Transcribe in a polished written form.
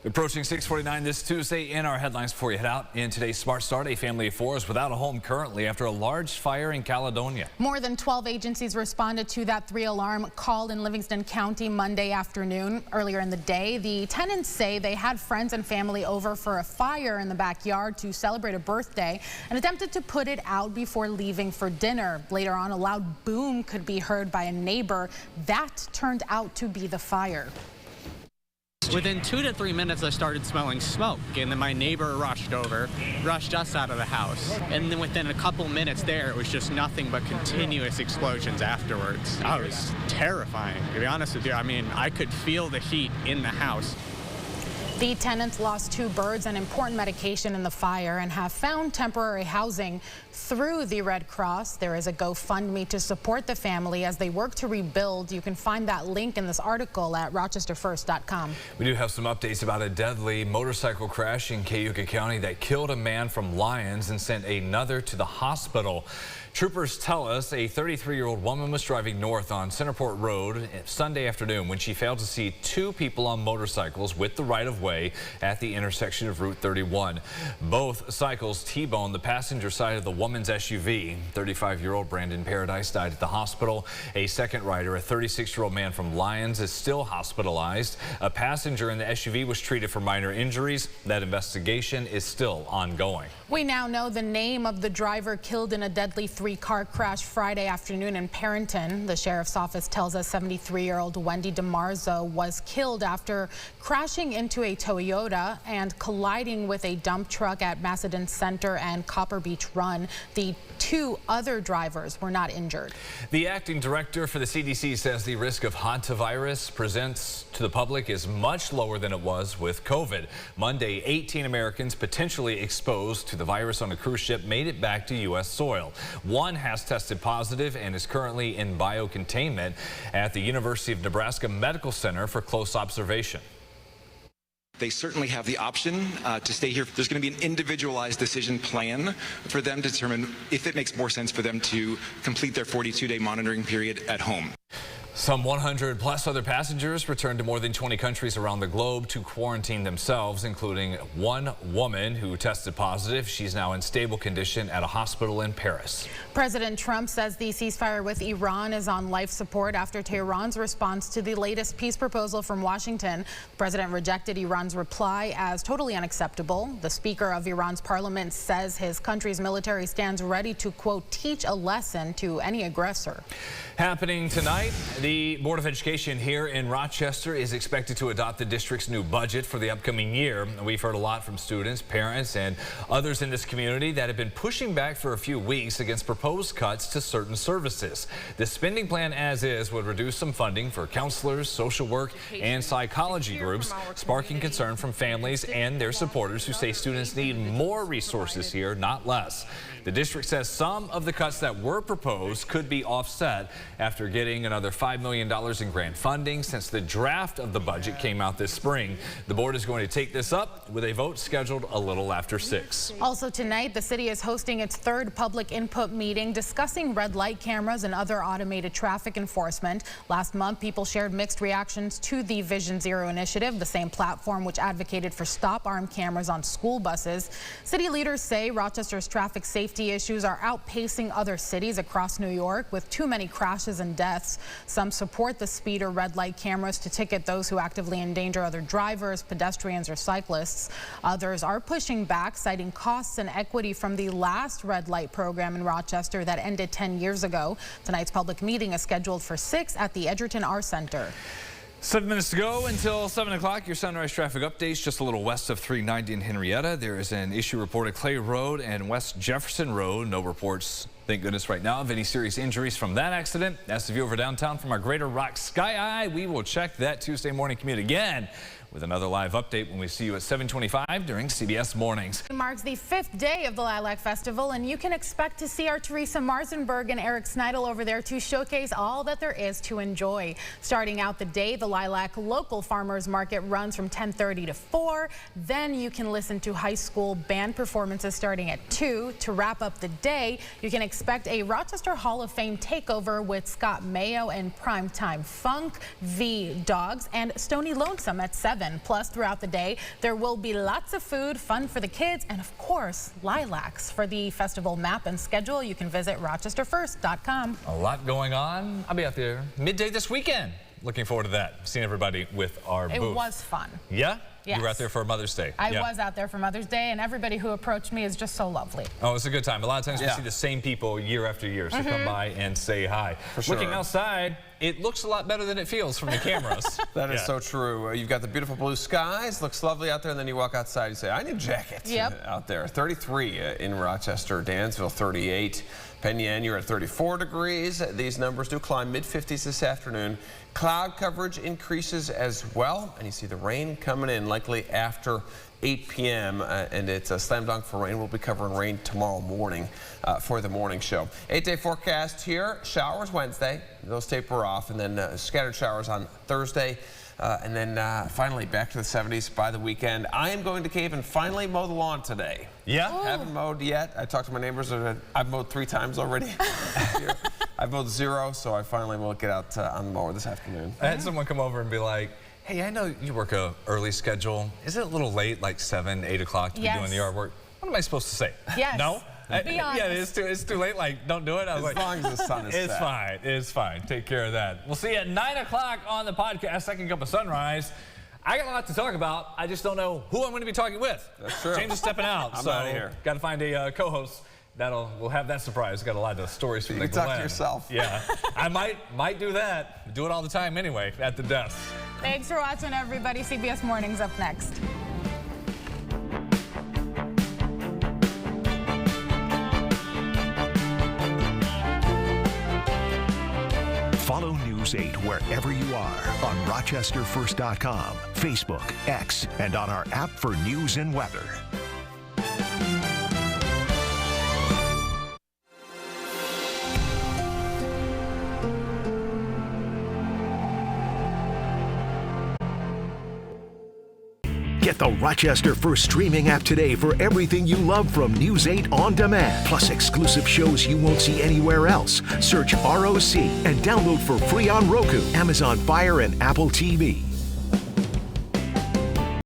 Approaching 6:49 this Tuesday in our headlines before you head out. In today's Smart Start, a family of four is without a home currently after a large fire in Caledonia. More than 12 agencies responded to that 3-alarm call in Livingston County Monday afternoon. Earlier in the day, the tenants say they had friends and family over for a fire in the backyard to celebrate a birthday and attempted to put it out before leaving for dinner. Later on, a loud boom could be heard by a neighbor. That turned out to be the fire. Within 2 to 3 minutes, I started smelling smoke, and then my neighbor rushed us out of the house. And then within a couple minutes there, it was just nothing but continuous explosions afterwards. I was terrifying, to be honest with you. I mean, I could feel the heat in the house. The tenants lost 2 birds and important medication in the fire and have found temporary housing through the Red Cross. There is a GoFundMe to support the family as they work to rebuild. You can find that link in this article at rochesterfirst.com. We do have some updates about a deadly motorcycle crash in Cayuga County that killed a man from Lyons and sent another to the hospital. Troopers tell us a 33-year-old woman was driving north on Centerport Road Sunday afternoon when she failed to see 2 people on motorcycles with the right-of-way at the intersection of Route 31. Both cycles T-boned the passenger side of the woman's SUV. 35-year-old Brandon Paradise died at the hospital. A second rider, a 36-year-old man from Lyons, is still hospitalized. A passenger in the SUV was treated for minor injuries. That investigation is still ongoing. We now know the name of the driver killed in a deadly 3-car crash Friday afternoon in Perrington. The sheriff's office tells us 73-year-old Wendy DeMarzo was killed after crashing into a Toyota and colliding with a dump truck at Macedon Center and Copper Beach Run. The 2 other drivers were not injured. The acting director for the CDC says the risk of hantavirus presents to the public is much lower than it was with COVID. Monday, 18 Americans potentially exposed to the virus on a cruise ship made it back to U.S. soil. 1 has tested positive and is currently in biocontainment at the University of Nebraska Medical Center for close observation. They certainly have the option to stay here. There's going to be an individualized decision plan for them to determine if it makes more sense for them to complete their 42-day monitoring period at home. Some 100 plus other passengers returned to more than 20 countries around the globe to quarantine themselves, including 1 woman who tested positive. She's now in stable condition at a hospital in Paris. President Trump says the ceasefire with Iran is on life support after Tehran's response to the latest peace proposal from Washington. The president rejected Iran's reply as totally unacceptable. The Speaker of Iran's parliament says his country's military stands ready to, quote, teach a lesson to any aggressor. Happening tonight, the Board of Education here in Rochester is expected to adopt the district's new budget for the upcoming year. We've heard a lot from students, parents, and others in this community that have been pushing back for a few weeks against proposed cuts to certain services. The spending plan as is would reduce some funding for counselors, social work, and psychology groups, sparking concern from families and their supporters who say students need more resources here, not less. The district says some of the cuts that were proposed could be offset after getting another $5 million in grant funding since the draft of the budget came out this spring. The board is going to take this up with a vote scheduled a little after 6. Also tonight, the city is hosting its 3rd public input meeting discussing red light cameras and other automated traffic enforcement. Last month, people shared mixed reactions to the Vision Zero initiative, the same platform which advocated for stop arm cameras on school buses. City leaders say Rochester's traffic safety issues are outpacing other cities across New York with too many crashes and deaths. Some support the speed or red light cameras to ticket those who actively endanger other drivers, pedestrians, or cyclists. Others are pushing back, citing costs and equity from the last red light program in Rochester that ended 10 years ago. Tonight's public meeting is scheduled for 6 at the Edgerton R Center. 7 minutes to go until 7 o'clock. Your sunrise traffic updates just a little west of 390 in Henrietta. There is an issue reported Clay Road and West Jefferson Road. No reports, thank goodness, right now of any serious injuries from that accident. That's the view over downtown from our Greater Rock Sky Eye. We will check that Tuesday morning commute again with another live update when we see you at 7:25 during CBS Mornings. It marks the 5th day of the Lilac Festival, and you can expect to see our Teresa Marzenberg and Eric Sneidel over there to showcase all that there is to enjoy. Starting out the day, the Lilac Local Farmers Market runs from 10:30 to 4. Then you can listen to high school band performances starting at 2. To wrap up the day, you can expect expect a Rochester Hall of Fame takeover with Scott Mayo and Primetime Funk, The Dogs, and Stony Lonesome at 7. Plus, throughout the day, there will be lots of food, fun for the kids, and of course, lilacs. For the festival map and schedule, you can visit rochesterfirst.com. A lot going on. I'll be out there midday this weekend. Looking forward to that. Seeing everybody with our booth. It was fun. Yeah? Yes. You were out there for Mother's Day. I was out there for Mother's Day, and everybody who approached me is just so lovely. Oh, it's a good time. A lot of times we see the same people year after year, so come by and say hi. For sure. Looking outside, it looks a lot better than it feels from the cameras. That is so true. You've got the beautiful blue skies, looks lovely out there, and then you walk outside and say, I need a jacket out there. 33 in Rochester, Dansville 38. Penn you're at 34 degrees. These numbers do climb mid-50s this afternoon. Cloud coverage increases as well, and you see the rain coming in likely after 8 p.m. And it's a slam dunk for rain. We'll be covering rain tomorrow morning for the morning show. 8-day forecast here. Showers Wednesday. Those taper off, and then scattered showers on Thursday. And then finally back to the 70s by the weekend. I am going to cave and finally mow the lawn today. Yeah? Haven't mowed yet. I talked to my neighbors. I've mowed 3 times already. I've mowed 0, so I finally will get out on the mower this afternoon. I had someone come over and be like, hey, I know you work a early schedule. Is it a little late, like 7, 8 o'clock to be doing the yard work? What am I supposed to say? Yes. No? Be honest. Yeah, it's too late. Like, don't do it. I was as long as the sun is it's set. fine. It's fine. Take care of that. We'll see you at 9 o'clock on the podcast, Second Cup of Sunrise. I got a lot to talk about. I just don't know who I'm going to be talking with. That's true. James is stepping out. I'm so out of here. Got to find a co-host. We'll have that surprise. Got a lot of stories from the Glen. You talk to yourself. Yeah, I might do that. Do it all the time anyway at the desk. Thanks for watching, everybody. CBS Mornings up next. Follow News 8 wherever you are on rochesterfirst.com, Facebook, X, and on our app for news and weather. Get the Rochester First streaming app today for everything you love from News 8 on demand. Plus exclusive shows you won't see anywhere else. Search ROC and download for free on Roku, Amazon Fire, and Apple TV.